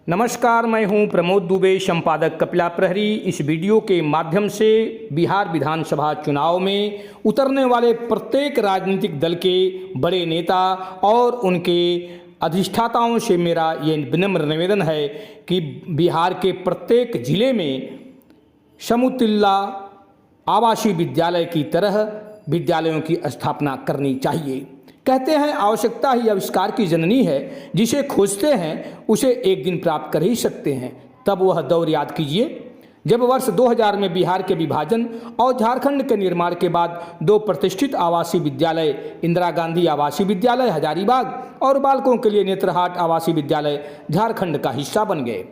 नमस्कार, मैं हूं प्रमोद दुबे, संपादक कपिला प्रहरी। इस वीडियो के माध्यम से बिहार विधानसभा चुनाव में उतरने वाले प्रत्येक राजनीतिक दल के बड़े नेता और उनके अधिष्ठाताओं से मेरा ये विनम्र निवेदन है कि बिहार के प्रत्येक जिले में समतुल्य आवासीय विद्यालय की तरह विद्यालयों की स्थापना करनी चाहिए। कहते हैं आवश्यकता ही आविष्कार की जननी है, जिसे खोजते हैं उसे एक दिन प्राप्त कर ही सकते हैं। तब वह दौर याद कीजिए जब वर्ष 2000 में बिहार के विभाजन और झारखंड के निर्माण के बाद दो प्रतिष्ठित आवासीय विद्यालय, इंदिरा गांधी आवासीय विद्यालय हजारीबाग और बालकों के लिए नेत्रहाट आवासीय विद्यालय झारखंड का हिस्सा बन गए।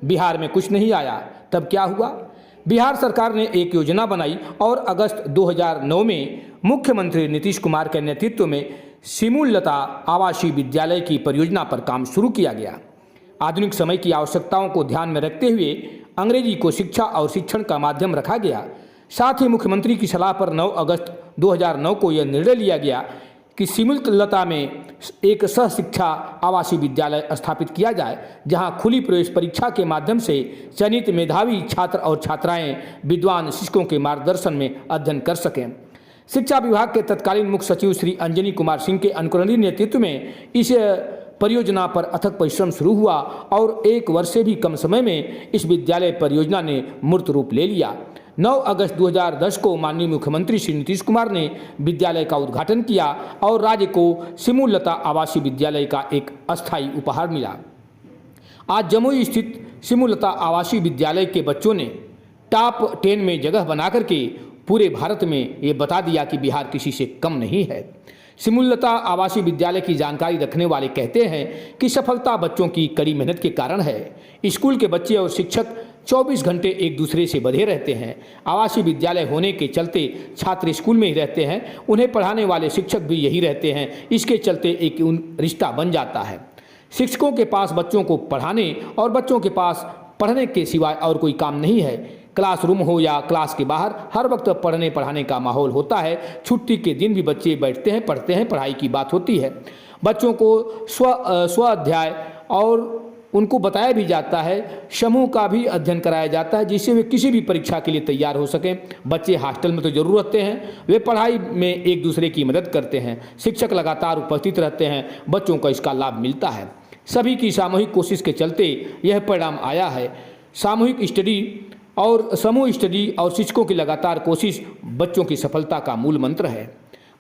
बिहार में कुछ नहीं आया। तब क्या हुआ? बिहार सरकार ने एक योजना बनाई और अगस्त 2009 में मुख्यमंत्री नीतीश कुमार के नेतृत्व में सिमुलता आवासीय विद्यालय की परियोजना पर काम शुरू किया गया। आधुनिक समय की आवश्यकताओं को ध्यान में रखते हुए अंग्रेजी को शिक्षा और शिक्षण का माध्यम रखा गया। साथ ही मुख्यमंत्री की सलाह पर 9 अगस्त 2009 को यह निर्णय लिया गया कि सिमुलता में एक सह शिक्षा आवासीय विद्यालय स्थापित किया जाए, जहां खुली प्रवेश परीक्षा के माध्यम से चयनित मेधावी छात्र और छात्राएं विद्वान शिक्षकों के मार्गदर्शन में अध्ययन कर सकें। शिक्षा विभाग के तत्कालीन मुख्य सचिव श्री अंजनी कुमार सिंह के अनुकरणीय नेतृत्व में इस परियोजना पर अथक परिश्रम शुरू हुआ और 1 वर्ष से भी कम समय में इस विद्यालय परियोजना ने मूर्त रूप ले लिया। 9 अगस्त 2010 को माननीय मुख्यमंत्री श्री नीतीश कुमार ने विद्यालय का उद्घाटन किया और राज्य को सिमुलता आवासीय विद्यालय का एक अस्थायी उपहार मिला। आज जमुई स्थित सिमुलता आवासीय विद्यालय के बच्चों ने टॉप 10 में जगह बना करके पूरे भारत में ये बता दिया कि बिहार किसी से कम नहीं है। सिमुलता आवासीय विद्यालय की जानकारी रखने वाले कहते हैं कि सफलता बच्चों की कड़ी मेहनत के कारण है। स्कूल के बच्चे और शिक्षक 24 घंटे एक दूसरे से बंधे रहते हैं। आवासीय विद्यालय होने के चलते छात्र स्कूल में ही रहते हैं, उन्हें पढ़ाने वाले शिक्षक भी यही रहते हैं। इसके चलते एक रिश्ता बन जाता है। शिक्षकों के पास बच्चों को पढ़ाने और बच्चों के पास पढ़ने के सिवाय और कोई काम नहीं है। क्लासरूम हो या क्लास के बाहर हर वक्त पढ़ने पढ़ाने का माहौल होता है। छुट्टी के दिन भी बच्चे बैठते हैं, पढ़ते हैं, पढ़ाई की बात होती है। बच्चों को स्व अध्याय और उनको बताया भी जाता है। समूह का भी अध्ययन कराया जाता है, जिससे वे किसी भी परीक्षा के लिए तैयार हो सकें। बच्चे हॉस्टल में तो जरूर रहते हैं, वे पढ़ाई में एक दूसरे की मदद करते हैं। शिक्षक लगातार उपस्थित रहते हैं, बच्चों को इसका लाभ मिलता है। सभी की सामूहिक कोशिश के चलते यह परिणाम आया है। सामूहिक स्टडी और समूह स्टडी और शिक्षकों की लगातार कोशिश बच्चों की सफलता का मूल मंत्र है।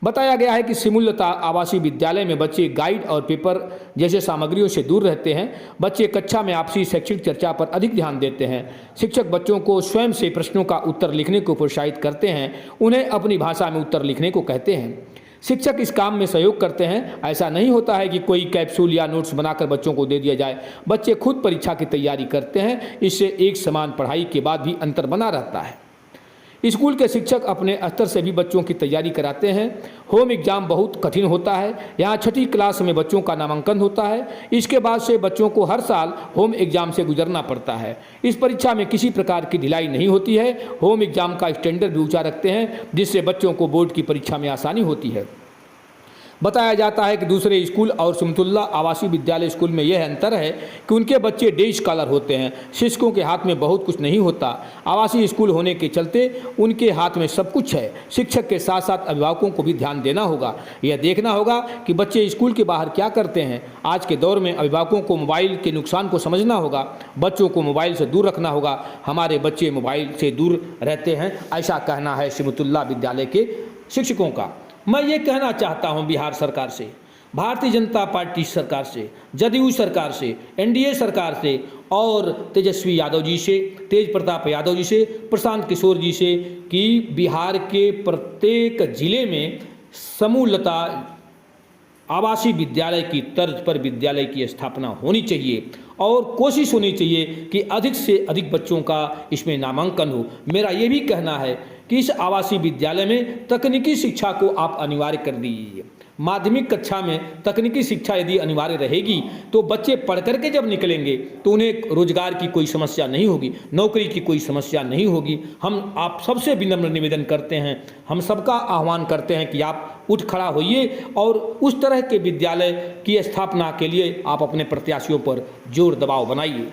बताया गया है कि सिमुलता आवासीय विद्यालय में बच्चे गाइड और पेपर जैसे सामग्रियों से दूर रहते हैं। बच्चे कक्षा में आपसी शैक्षिक चर्चा पर अधिक ध्यान देते हैं। शिक्षक बच्चों को स्वयं से प्रश्नों का उत्तर लिखने को प्रोत्साहित करते हैं, उन्हें अपनी भाषा में उत्तर लिखने को कहते हैं। शिक्षक इस काम में सहयोग करते हैं। ऐसा नहीं होता है कि कोई कैप्सूल या नोट्स बनाकर बच्चों को दे दिया जाए। बच्चे खुद परीक्षा की तैयारी करते हैं। इससे एक समान पढ़ाई के बाद भी अंतर बना रहता है। स्कूल के शिक्षक अपने स्तर से भी बच्चों की तैयारी कराते हैं। होम एग्जाम बहुत कठिन होता है। यहाँ 6ठी क्लास में बच्चों का नामांकन होता है। इसके बाद से बच्चों को हर साल होम एग्जाम से गुजरना पड़ता है। इस परीक्षा में किसी प्रकार की ढिलाई नहीं होती है। होम एग्जाम का स्टैंडर्ड भी ऊँचा रखते हैं, जिससे बच्चों को बोर्ड की परीक्षा में आसानी होती है। बताया जाता है कि दूसरे स्कूल और समतुल्य आवासीय विद्यालय स्कूल में यह अंतर है कि उनके बच्चे डे स्कॉलर होते हैं। शिक्षकों के हाथ में बहुत कुछ नहीं होता। आवासीय स्कूल होने के चलते उनके हाथ में सब कुछ है। शिक्षक के साथ साथ अभिभावकों को भी ध्यान देना होगा। यह देखना होगा कि बच्चे स्कूल के बाहर क्या करते हैं। आज के दौर में अभिभावकों को मोबाइल के नुकसान को समझना होगा। बच्चों को मोबाइल से दूर रखना होगा। हमारे बच्चे मोबाइल से दूर रहते हैं, ऐसा कहना है सिमुलता विद्यालय के शिक्षकों का। मैं ये कहना चाहता हूँ बिहार सरकार से, भारतीय जनता पार्टी सरकार से, जदयू सरकार से, एनडीए सरकार से और तेजस्वी यादव जी से, तेज प्रताप यादव जी से, प्रशांत किशोर जी से कि बिहार के प्रत्येक जिले में समूलता आवासीय विद्यालय की तर्ज पर विद्यालय की स्थापना होनी चाहिए और कोशिश होनी चाहिए कि अधिक से अधिक बच्चों का इसमें नामांकन हो। मेरा ये भी कहना है कि इस आवासीय विद्यालय में तकनीकी शिक्षा को आप अनिवार्य कर दीजिए। माध्यमिक कक्षा में तकनीकी शिक्षा यदि अनिवार्य रहेगी तो बच्चे पढ़ करके जब निकलेंगे तो उन्हें रोजगार की कोई समस्या नहीं होगी, नौकरी की कोई समस्या नहीं होगी। हम आप सबसे विनम्र निवेदन करते हैं, हम सबका आह्वान करते हैं कि आप उठ खड़ा होइए और उस तरह के विद्यालय की स्थापना के लिए आप अपने प्रत्याशियों पर जोर दबाव बनाइए।